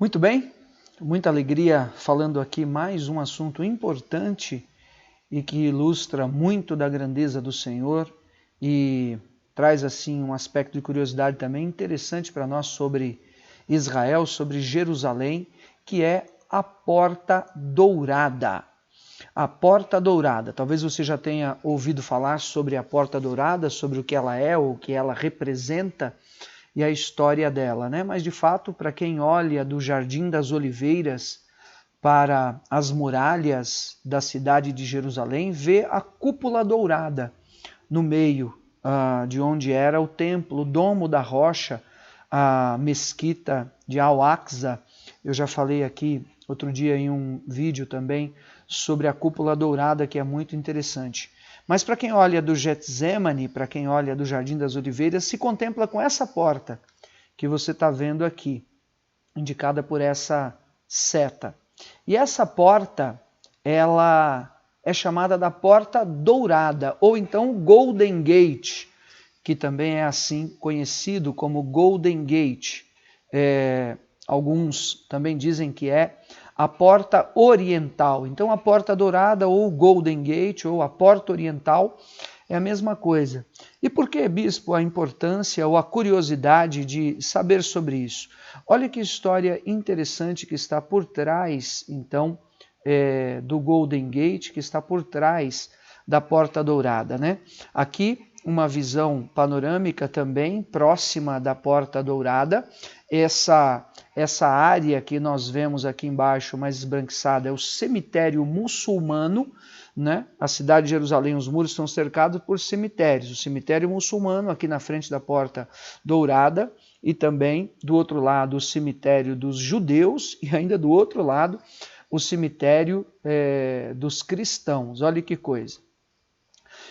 Muito bem, muita alegria falando aqui mais um assunto importante e que ilustra muito da grandeza do Senhor e traz assim um aspecto de curiosidade também interessante para nós sobre Israel, sobre Jerusalém, que é a Porta Dourada. A Porta Dourada, talvez você já tenha ouvido falar sobre a Porta Dourada, sobre o que ela é ou o que ela representa, e a história dela, né? Mas de fato, para quem olha do Jardim das Oliveiras para as muralhas da cidade de Jerusalém, vê a cúpula dourada no meio de onde era o templo, o domo da rocha, a mesquita de Al-Aqsa. Eu já falei aqui outro dia em um vídeo também sobre a cúpula dourada, que é muito interessante. Mas para quem olha do Getsemane, para quem olha do Jardim das Oliveiras, se contempla com essa porta que você está vendo aqui, indicada por essa seta. E essa porta, ela é chamada da Porta Dourada, ou então Golden Gate, que também é assim conhecido como Golden Gate. Alguns também dizem que é a Porta Oriental. Então a Porta Dourada ou Golden Gate ou a Porta Oriental é a mesma coisa. E por que, bispo, a importância ou a curiosidade de saber sobre isso? Olha que história interessante que está por trás, então, do Golden Gate, que está por trás da Porta Dourada, né? Aqui uma visão panorâmica também, próxima da Porta Dourada. Essa área que nós vemos aqui embaixo, mais esbranquiçada, é o cemitério muçulmano, né? A cidade de Jerusalém, os muros estão cercados por cemitérios. O cemitério muçulmano, aqui na frente da Porta Dourada, e também do outro lado o cemitério dos judeus, e ainda do outro lado o cemitério dos cristãos. Olha que coisa.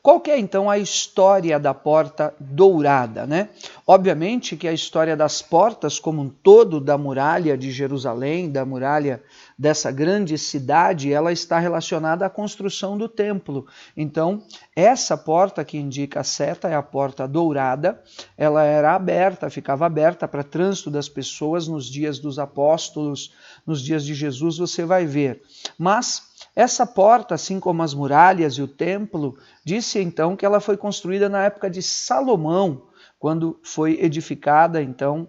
Qual que é, então, a história da Porta Dourada, né? Obviamente que a história das portas, como um todo, da muralha de Jerusalém, da muralha dessa grande cidade, ela está relacionada à construção do templo. Então, essa porta que indica a seta é a Porta Dourada. Ela era aberta, ficava aberta para trânsito das pessoas nos dias dos apóstolos, nos dias de Jesus, você vai ver. Mas essa porta, assim como as muralhas e o templo, disse então que ela foi construída na época de Salomão, quando foi edificada, então,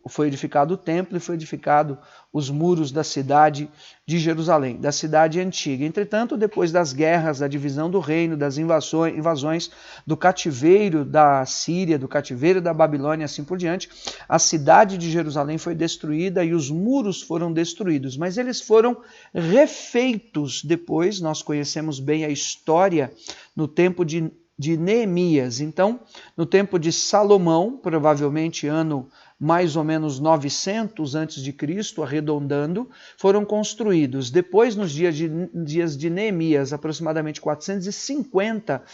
foi edificado o templo e foi edificado os muros da cidade de Jerusalém, da cidade antiga. Entretanto, depois das guerras, da divisão do reino, das invasões, do cativeiro da Síria, do cativeiro da Babilônia, assim por diante, a cidade de Jerusalém foi destruída e os muros foram destruídos, mas eles foram refeitos depois. Nós conhecemos bem a história no tempo de Neemias. Então, no tempo de Salomão, provavelmente ano mais ou menos 900 a.C., arredondando, foram construídos. Depois, nos dias de Neemias, aproximadamente 450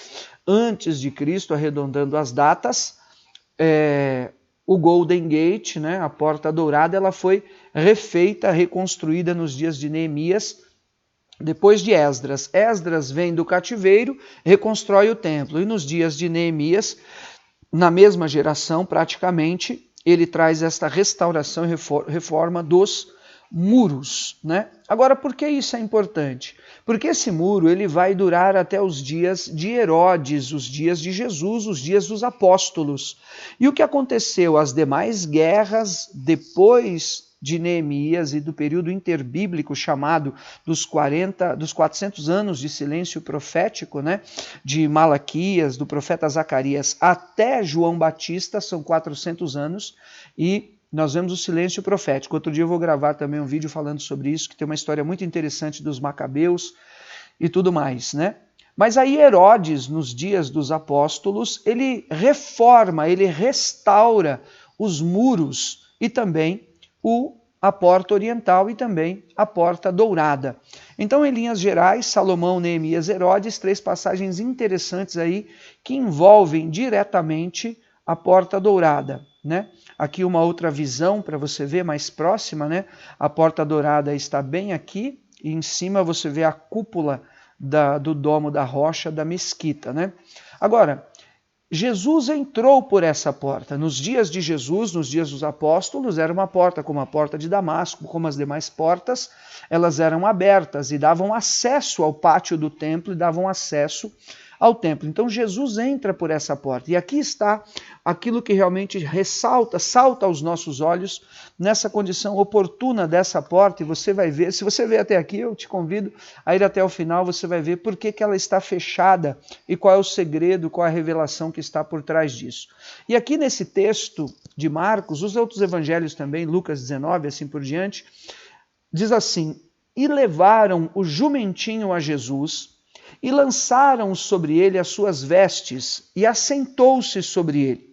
a.C., arredondando as datas, o Golden Gate, né, a Porta Dourada, ela foi refeita, reconstruída nos dias de Neemias, depois de Esdras. Esdras vem do cativeiro, reconstrói o templo. E nos dias de Neemias, na mesma geração praticamente, ele traz esta restauração e reforma dos muros, né? Agora, por que isso é importante? Porque esse muro ele vai durar até os dias de Herodes, os dias de Jesus, os dias dos apóstolos. E o que aconteceu? As demais guerras depois de Neemias e do período interbíblico chamado dos 400 anos de silêncio profético, né, de Malaquias, do profeta Zacarias até João Batista, são 400 anos, e nós vemos o silêncio profético. Outro dia eu vou gravar também um vídeo falando sobre isso, que tem uma história muito interessante dos Macabeus e tudo mais, né? Mas aí Herodes, nos dias dos apóstolos, ele reforma, ele restaura os muros e também a Porta Oriental e também a Porta Dourada. Então, em linhas gerais, Salomão, Neemias, Herodes, 3 passagens interessantes aí que envolvem diretamente a Porta Dourada, né? Aqui uma outra visão para você ver mais próxima, né? A Porta Dourada está bem aqui e em cima você vê a cúpula do domo da rocha da mesquita, né? Agora, Jesus entrou por essa porta. Nos dias de Jesus, nos dias dos apóstolos, era uma porta como a porta de Damasco, como as demais portas, elas eram abertas e davam acesso ao pátio do templo e davam acesso ao templo. Então Jesus entra por essa porta. E aqui está aquilo que realmente salta aos nossos olhos nessa condição oportuna dessa porta. E você vai ver, se você veio até aqui, eu te convido a ir até o final, você vai ver por que ela está fechada e qual é o segredo, qual é a revelação que está por trás disso. E aqui nesse texto de Marcos, os outros evangelhos também, Lucas 19, assim por diante, diz assim: e levaram o jumentinho a Jesus, e lançaram sobre ele as suas vestes, e assentou-se sobre ele.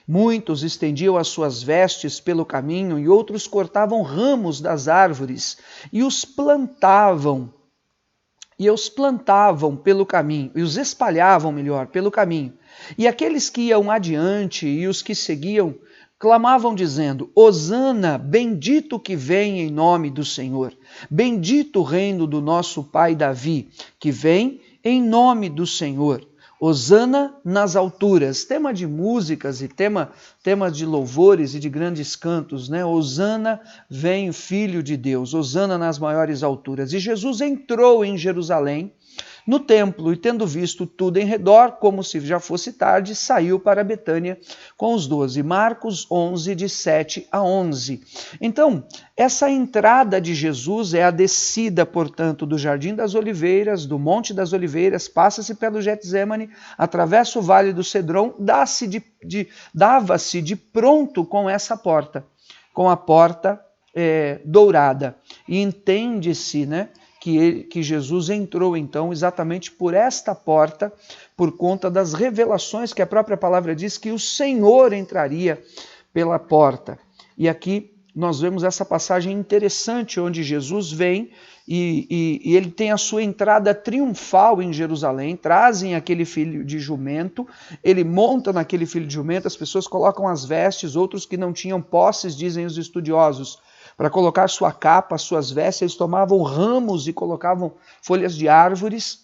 Muitos estendiam as suas vestes pelo caminho, e outros cortavam ramos das árvores, e os plantavam pelo caminho, e os espalhavam, melhor, pelo caminho. E aqueles que iam adiante, e os que seguiam, clamavam dizendo: Hosana, bendito que vem em nome do Senhor. Bendito o reino do nosso pai Davi, que vem em nome do Senhor. Hosana nas alturas. Tema de músicas e tema de louvores e de grandes cantos, né? Hosana vem o Filho de Deus. Hosana nas maiores alturas. E Jesus entrou em Jerusalém, no templo, e tendo visto tudo em redor, como se já fosse tarde, saiu para Betânia com os 12. Marcos 11, de 7 a 11. Então, essa entrada de Jesus é a descida, portanto, do Jardim das Oliveiras, do Monte das Oliveiras, passa-se pelo Getsemane, atravessa o Vale do Cedron, dava-se de pronto com essa porta, com a porta dourada. E entende-se, né, que Jesus entrou, então, exatamente por esta porta, por conta das revelações que a própria palavra diz que o Senhor entraria pela porta. E aqui nós vemos essa passagem interessante, onde Jesus vem e ele tem a sua entrada triunfal em Jerusalém, trazem aquele filho de jumento, ele monta naquele filho de jumento, as pessoas colocam as vestes, outros que não tinham posses, dizem os estudiosos, para colocar sua capa, suas vestes, eles tomavam ramos e colocavam folhas de árvores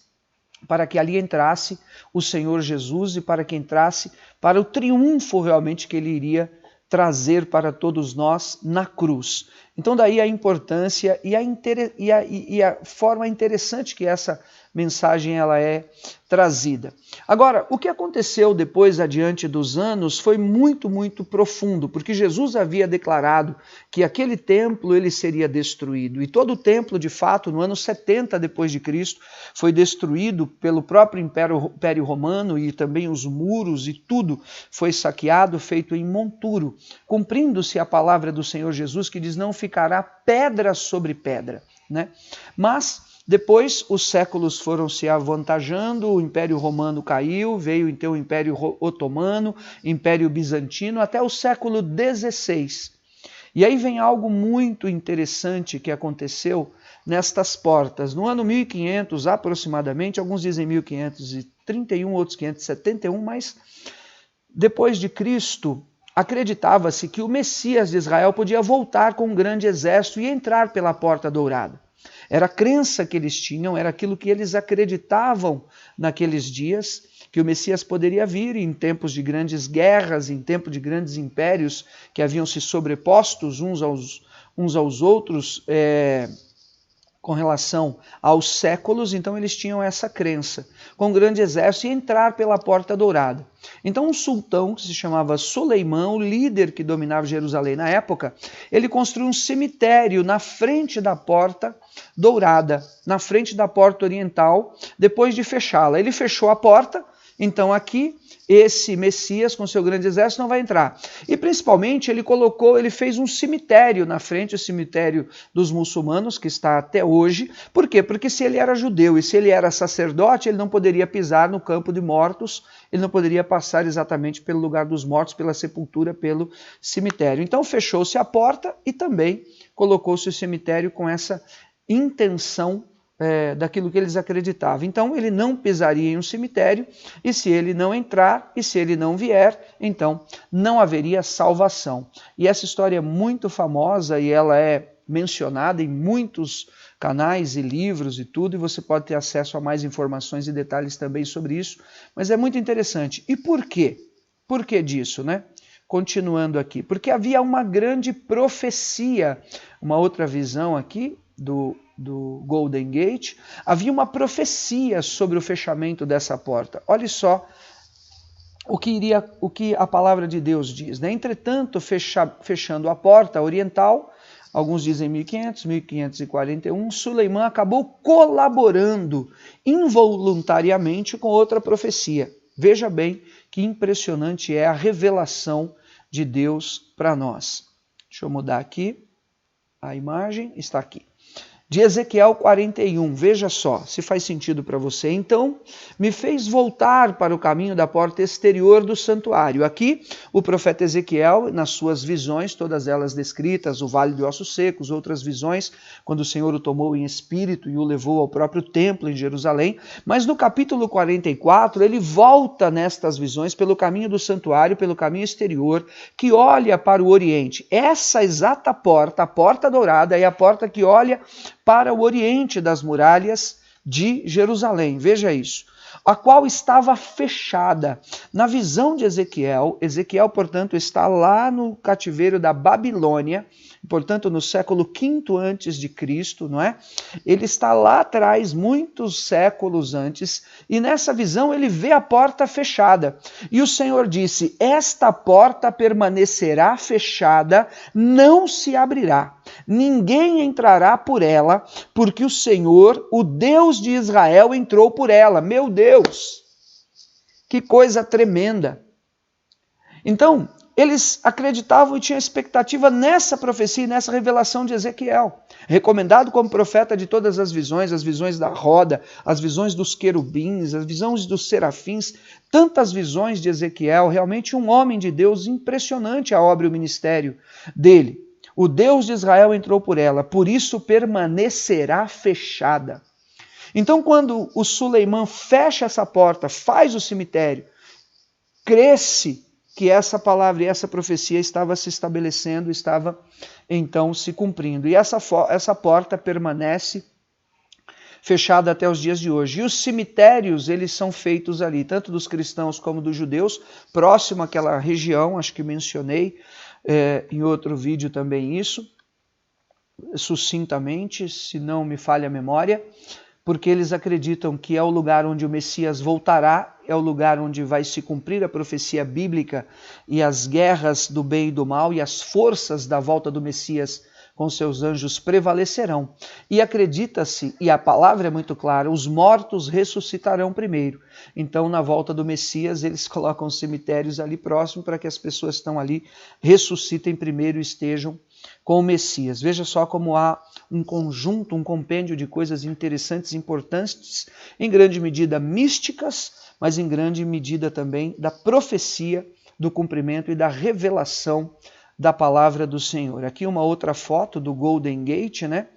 para que ali entrasse o Senhor Jesus e para que entrasse para o triunfo realmente que ele iria trazer para todos nós na cruz. Então daí a importância e a forma interessante que essa mensagem ela é trazida. Agora, o que aconteceu depois adiante dos anos foi muito, muito profundo, porque Jesus havia declarado que aquele templo ele seria destruído, e todo o templo, de fato, no ano 70 depois de Cristo, foi destruído pelo próprio Império Romano, e também os muros e tudo foi saqueado, feito em monturo, cumprindo-se a palavra do Senhor Jesus que diz: não ficará pedra sobre pedra, né? Mas depois os séculos foram se avantajando, o Império Romano caiu, veio então o Império Otomano, Império Bizantino, até o século XVI. E aí vem algo muito interessante que aconteceu nestas portas. No ano 1500 aproximadamente, alguns dizem 1531, outros 571, mas depois de Cristo, acreditava-se que o Messias de Israel podia voltar com um grande exército e entrar pela Porta Dourada. Era a crença que eles tinham, era aquilo que eles acreditavam naqueles dias, que o Messias poderia vir em tempos de grandes guerras, em tempos de grandes impérios que haviam se sobrepostos uns aos outros, com relação aos séculos. Então eles tinham essa crença, com um grande exército, e entrar pela Porta Dourada. Então um sultão que se chamava Soleimão, o líder que dominava Jerusalém na época, ele construiu um cemitério na frente da Porta Dourada, na frente da Porta Oriental, depois de fechá-la. Ele fechou a porta, então aqui esse Messias com seu grande exército não vai entrar. E principalmente ele fez um cemitério na frente, o cemitério dos muçulmanos, que está até hoje. Por quê? Porque se ele era judeu e se ele era sacerdote, ele não poderia pisar no campo de mortos, ele não poderia passar exatamente pelo lugar dos mortos, pela sepultura, pelo cemitério. Então fechou-se a porta e também colocou-se o cemitério com essa intenção daquilo que eles acreditavam. Então ele não pisaria em um cemitério, e se ele não entrar, e se ele não vier, então não haveria salvação. E essa história é muito famosa, e ela é mencionada em muitos canais e livros e tudo, e você pode ter acesso a mais informações e detalhes também sobre isso, mas é muito interessante. E por quê? Por que disso, né? Continuando aqui, porque havia uma grande profecia, uma outra visão aqui do Golden Gate, havia uma profecia sobre o fechamento dessa porta. Olha só o que a palavra de Deus diz, né? Entretanto, fechando a porta oriental, alguns dizem 1500, 1541, Suleimã acabou colaborando involuntariamente com outra profecia. Veja bem que impressionante é a revelação de Deus para nós. Deixa eu mudar aqui a imagem, está aqui. De Ezequiel 41, veja só, se faz sentido para você. Então, me fez voltar para o caminho da porta exterior do santuário. Aqui, o profeta Ezequiel, nas suas visões, todas elas descritas, o vale de ossos secos, outras visões, quando o Senhor o tomou em espírito e o levou ao próprio templo em Jerusalém. Mas no capítulo 44, ele volta nestas visões pelo caminho do santuário, pelo caminho exterior, que olha para o oriente. Essa exata porta, a porta dourada, é a porta que olha para o oriente das muralhas de Jerusalém. Veja isso. A qual estava fechada. Na visão de Ezequiel, portanto, está lá no cativeiro da Babilônia, portanto, no século V antes de Cristo, não é? Ele está lá atrás, muitos séculos antes, e nessa visão ele vê a porta fechada. E o Senhor disse: esta porta permanecerá fechada, não se abrirá. Ninguém entrará por ela, porque o Senhor, o Deus de Israel, entrou por ela. Meu Deus! Que coisa tremenda! Então, eles acreditavam e tinham expectativa nessa profecia, nessa revelação de Ezequiel. Recomendado como profeta de todas as visões da roda, as visões dos querubins, as visões dos serafins, tantas visões de Ezequiel, realmente um homem de Deus, impressionante a obra e o ministério dele. O Deus de Israel entrou por ela, por isso permanecerá fechada. Então, quando o Suleimã fecha essa porta, faz o cemitério, cresce que essa palavra e essa profecia estava se estabelecendo, estava então se cumprindo. E essa porta permanece fechada até os dias de hoje. E os cemitérios, eles são feitos ali, tanto dos cristãos como dos judeus, próximo àquela região, acho que mencionei em outro vídeo também isso, sucintamente, se não me falha a memória, porque eles acreditam que é o lugar onde o Messias voltará, é o lugar onde vai se cumprir a profecia bíblica e as guerras do bem e do mal e as forças da volta do Messias com seus anjos prevalecerão. E acredita-se, e a palavra é muito clara, os mortos ressuscitarão primeiro. Então, na volta do Messias, eles colocam os cemitérios ali próximo para que as pessoas que estão ali ressuscitem primeiro e estejam com o Messias. Veja só como há um conjunto, um compêndio de coisas interessantes, importantes, em grande medida místicas, mas em grande medida também da profecia, do cumprimento e da revelação da palavra do Senhor. Aqui uma outra foto do Golden Gate, né?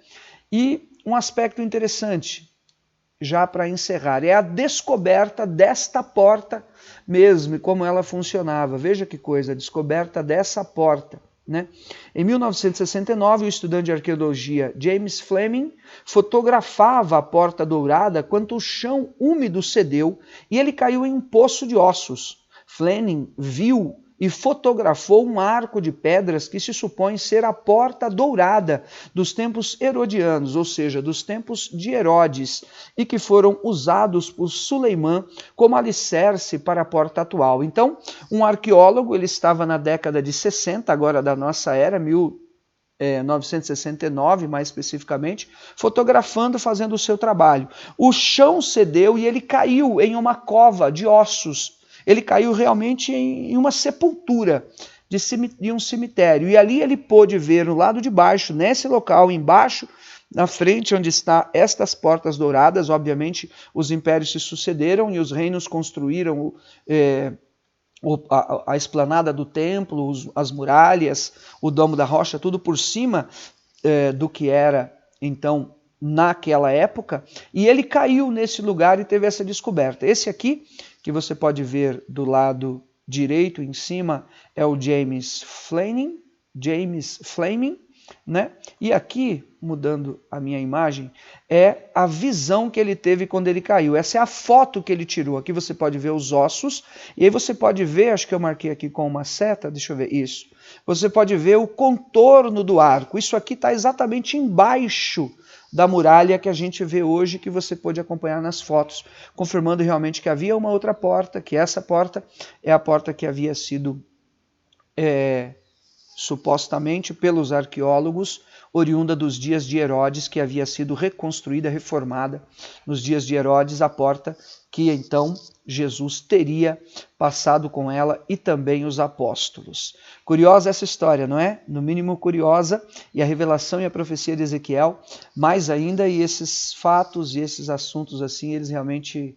E um aspecto interessante, já para encerrar, é a descoberta desta porta mesmo, e como ela funcionava. Veja que coisa, a descoberta dessa porta. Né? Em 1969, o estudante de arqueologia James Fleming fotografava a porta dourada quando o chão úmido cedeu e ele caiu em um poço de ossos. Fleming viu e fotografou um arco de pedras que se supõe ser a porta dourada dos tempos herodianos, ou seja, dos tempos de Herodes, e que foram usados por Suleimã como alicerce para a porta atual. Então, um arqueólogo, ele estava na década de 60, agora da nossa era, 1969 mais especificamente, fotografando, fazendo o seu trabalho. O chão cedeu e ele caiu em uma cova de ossos. Ele caiu realmente em uma sepultura de um cemitério. E ali ele pôde ver no lado de baixo, nesse local, embaixo, na frente onde está estas portas douradas. Obviamente os impérios se sucederam e os reinos construíram a esplanada do templo, as muralhas, o domo da rocha, tudo por cima do que era então naquela época. E ele caiu nesse lugar e teve essa descoberta. Esse aqui, que você pode ver do lado direito em cima, é o James Fleming, né? E aqui, mudando a minha imagem, é a visão que ele teve quando ele caiu. Essa é a foto que ele tirou. Aqui você pode ver os ossos, e aí você pode ver, acho que eu marquei aqui com uma seta, deixa eu ver, isso. Você pode ver o contorno do arco. Isso aqui está exatamente embaixo da muralha que a gente vê hoje, que você pôde acompanhar nas fotos, confirmando realmente que havia uma outra porta, que essa porta é a porta que havia sido supostamente pelos arqueólogos, oriunda dos dias de Herodes, que havia sido reconstruída, reformada nos dias de Herodes, a porta que então Jesus teria passado com ela e também os apóstolos. Curiosa essa história, não é? No mínimo curiosa, e a revelação e a profecia de Ezequiel, mais ainda, e esses fatos e esses assuntos assim, eles realmente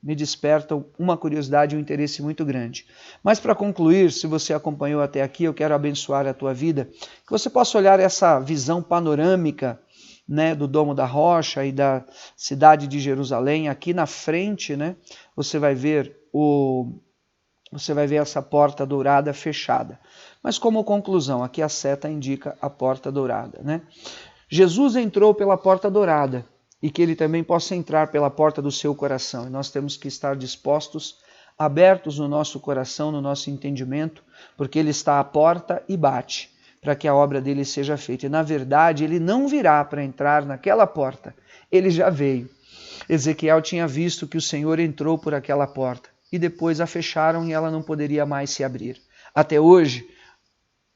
me despertam uma curiosidade e um interesse muito grande. Mas para concluir, se você acompanhou até aqui, eu quero abençoar a tua vida, que você possa olhar essa visão panorâmica, né, do Domo da Rocha e da cidade de Jerusalém. Aqui na frente, né, você vai ver essa porta dourada fechada. Mas como conclusão, aqui a seta indica a porta dourada, né? Jesus entrou pela porta dourada, e que ele também possa entrar pela porta do seu coração. E nós temos que estar dispostos, abertos no nosso coração, no nosso entendimento, porque ele está à porta e bate, para que a obra dele seja feita. E na verdade, ele não virá para entrar naquela porta, ele já veio. Ezequiel tinha visto que o Senhor entrou por aquela porta, e depois a fecharam e ela não poderia mais se abrir. Até hoje,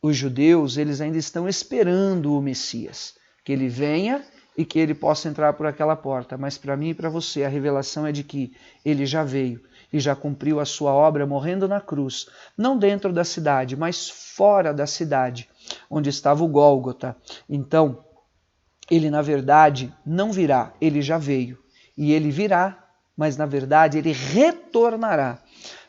os judeus, eles ainda estão esperando o Messias, que ele venha e que ele possa entrar por aquela porta. Mas para mim e para você, a revelação é de que ele já veio e já cumpriu a sua obra morrendo na cruz, não dentro da cidade, mas fora da cidade, onde estava o Gólgota. Então, ele na verdade não virá, ele já veio. E ele virá, mas na verdade ele retornará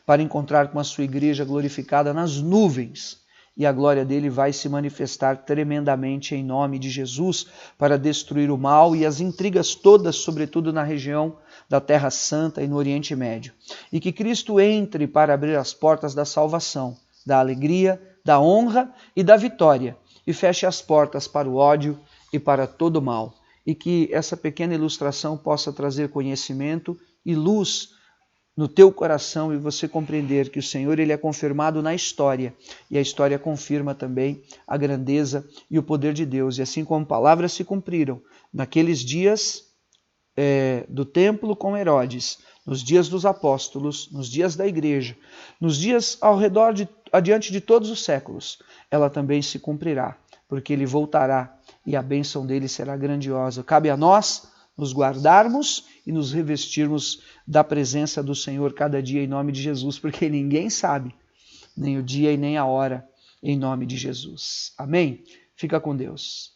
para encontrar com a sua igreja glorificada nas nuvens. E a glória dele vai se manifestar tremendamente em nome de Jesus para destruir o mal e as intrigas todas, sobretudo na região da Terra Santa e no Oriente Médio. E que Cristo entre para abrir as portas da salvação, da alegria, da honra e da vitória, e feche as portas para o ódio e para todo o mal. E que essa pequena ilustração possa trazer conhecimento e luz no teu coração e você compreender que o Senhor ele é confirmado na história e a história confirma também a grandeza e o poder de Deus. E assim como palavras se cumpriram naqueles dias do templo com Herodes, nos dias dos apóstolos, nos dias da igreja, nos dias ao redor adiante de todos os séculos, ela também se cumprirá, porque ele voltará e a bênção dele será grandiosa. Cabe a nós nos guardarmos e nos revestirmos da presença do Senhor cada dia em nome de Jesus, porque ninguém sabe nem o dia e nem a hora em nome de Jesus. Amém? Fica com Deus.